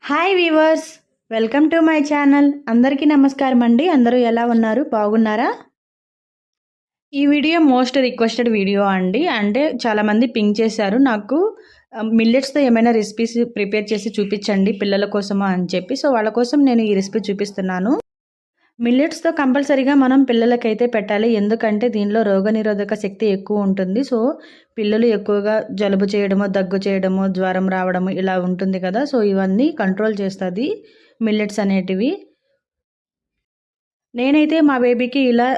Hi weavers, welcome to my channel. అందరికీ నమస్కారం అండి. అందరూ ఎలా ఉన్నారు? బాగున్నారా? ఈ వీడియో మోస్ట్ రిక్వెస్టెడ్ వీడియో అండి. అంటే చాలామంది పింక్ చేశారు నాకు మిల్లెట్స్తో ఏమైనా రెసిపీస్ ప్రిపేర్ చేసి చూపించండి పిల్లల కోసమా అని చెప్పి. సో వాళ్ళ కోసం నేను ఈ రెసిపీ చూపిస్తున్నాను. మిల్లెట్స్తో కంపల్సరీగా మనం పిల్లలకైతే పెట్టాలి. ఎందుకంటే దీనిలో రోగనిరోధక శక్తి ఎక్కువ ఉంటుంది. సో పిల్లలు ఎక్కువగా జలుబు చేయడమో, దగ్గు చేయడమో, జ్వరం రావడము ఇలా ఉంటుంది కదా. సో ఇవన్నీ కంట్రోల్ చేస్తుంది మిల్లెట్స్ అనేటివి. నేనైతే మా బేబీకి ఇలా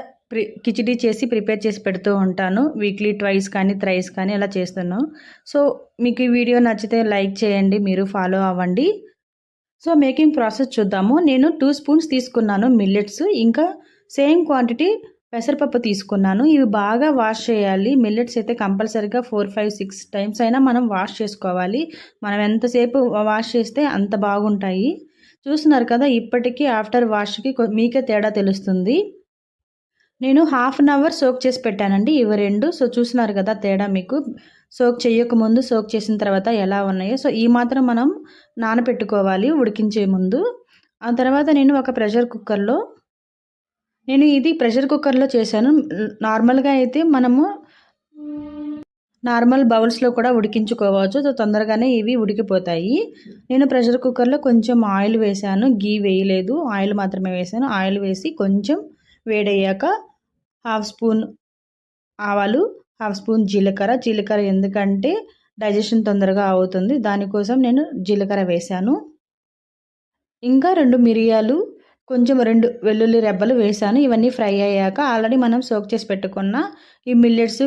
కిచిడీ చేసి ప్రిపేర్ చేసి పెడుతూ ఉంటాను. వీక్లీ ట్వైస్ కానీ థ్రైస్ కానీ అలా చేస్తున్నాను. సో మీకు ఈ వీడియో నచ్చితే లైక్ చేయండి, మీరు ఫాలో అవ్వండి. సో మేకింగ్ ప్రాసెస్ చూద్దాము. నేను 2 స్పూన్స్ తీసుకున్నాను మిల్లెట్స్. ఇంకా సేమ్ క్వాంటిటీ పెసరపప్పు తీసుకున్నాను. ఇవి బాగా వాష్ చేయాలి. మిల్లెట్స్ అయితే కంపల్సరీగా 4, 5, 6 టైమ్స్ అయినా మనం వాష్ చేసుకోవాలి. మనం ఎంతసేపు వాష్ చేస్తే అంత బాగుంటాయి. చూస్తున్నారు కదా, ఇప్పటికీ ఆఫ్టర్ వాష్కి మీకే తేడా తెలుస్తుంది. నేను హాఫ్ అన్ అవర్ సోక్ చేసి పెట్టానండి ఇవి రెండు. సో చూస్తున్నారు కదా తేడా మీకు. సోక్ చేయకముందు, సోక్ చేసిన తర్వాత ఎలా ఉన్నాయో. సో ఈ మాత్రం మనం నానబెట్టుకోవాలి ఉడికించే ముందు. ఆ తర్వాత నేను ఒక ప్రెషర్ కుక్కర్లో, నేను ఇది ప్రెషర్ కుక్కర్లో చేశాను. నార్మల్గా అయితే మనము నార్మల్ బౌల్స్లో కూడా ఉడికించుకోవచ్చు. సో తొందరగానే ఇవి ఉడికిపోతాయి. నేను ప్రెషర్ కుక్కర్లో కొంచెం ఆయిల్ వేసాను, గీ వేయలేదు, ఆయిల్ మాత్రమే వేసాను. ఆయిల్ వేసి కొంచెం వేడయ్యాక హాఫ్ స్పూన్ ఆవాలు, హాఫ్ స్పూన్ జీలకర్ర ఎందుకంటే డైజెషన్ తొందరగా అవుతుంది, దానికోసం నేను జీలకర్ర వేశాను. ఇంకా 2 మిరియాలు, కొంచెం 2 వెల్లుల్లి రెబ్బలు వేసాను. ఇవన్నీ ఫ్రై అయ్యాక ఆల్రెడీ మనం సోక్ చేసి పెట్టుకున్న ఈ మిల్లెట్స్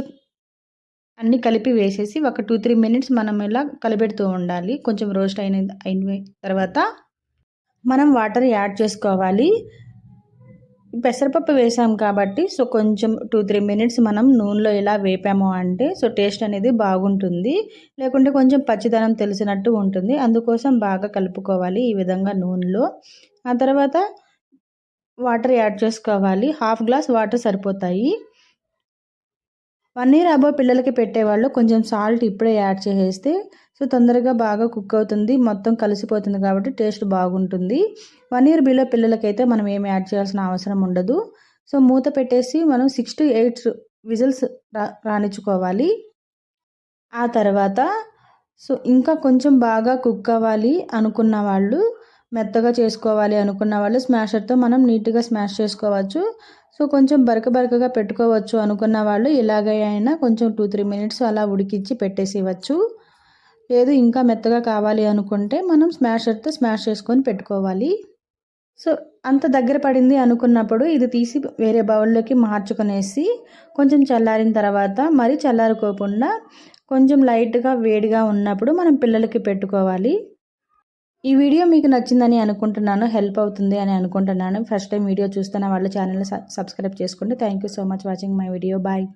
అన్నీ కలిపి వేసేసి ఒక 2-3 మినిట్స్ మనం ఇలా కలిపెడుతూ ఉండాలి. కొంచెం రోస్ట్ అయిన తర్వాత మనం వాటర్ యాడ్ చేసుకోవాలి. పెసరపప్పు వేసాం కాబట్టి సో కొంచెం 2-3 మినిట్స్ మనం నూనెలో ఇలా వేపాము అంటే సో టేస్ట్ అనేది బాగుంటుంది. లేకుంటే కొంచెం పచ్చిదనం తెలిసినట్టు ఉంటుంది. అందుకోసం బాగా కలుపుకోవాలి ఈ విధంగా నూనెలో. ఆ తర్వాత వాటర్ యాడ్ చేసుకోవాలి. హాఫ్ గ్లాస్ వాటర్ సరిపోతాయి. 1 ఇయర్ అబోవ్ పిల్లలకి పెట్టేవాళ్ళు కొంచెం సాల్ట్ ఇప్పుడే యాడ్ చేసేస్తే సో తొందరగా బాగా కుక్ అవుతుంది, మొత్తం కలిసిపోతుంది కాబట్టి టేస్ట్ బాగుంటుంది. 1 ఇయర్ బిలో పిల్లలకైతే మనం ఏమి యాడ్ చేయాల్సిన అవసరం ఉండదు. సో మూత పెట్టేసి మనం 6 to 8 విజిల్స్ రానిచ్చుకోవాలి. ఆ తర్వాత సో ఇంకా కొంచెం బాగా కుక్ అవ్వాలి అనుకున్న వాళ్ళు, మెత్తగా చేసుకోవాలి అనుకున్న వాళ్ళు స్మాషర్తో మనం నీట్గా స్మాష్ చేసుకోవచ్చు. సో కొంచెం బరకగా పెట్టుకోవచ్చు అనుకున్న వాళ్ళు ఇలాగైనా కొంచెం 2-3 మినిట్స్ అలా ఉడికించి పెట్టేసివచ్చు. లేదు ఇంకా మెత్తగా కావాలి అనుకుంటే మనం స్మాషర్తో స్మాష్ చేసుకొని పెట్టుకోవాలి. సో అంత దగ్గర పడింది అనుకున్నప్పుడు ఇది తీసి వేరే బౌల్లోకి మార్చుకునేసి కొంచెం చల్లారిన తర్వాత, మరి చల్లారుకోకుండా కొంచెం లైట్గా వేడిగా ఉన్నప్పుడు మనం పిల్లలకి పెట్టుకోవాలి. ఈ వీడియో మీకు నచ్చిందని అనుకుంటున్నాను, హెల్ప్ అవుతుంది అని అనుకుంటున్నాను. ఫస్ట్ టైం వీడియో చూస్తున్న వాళ్ళు ఛానల్ని సబ్స్క్రైబ్ చేసుకోండి. Thank you so much watching my video. Bye.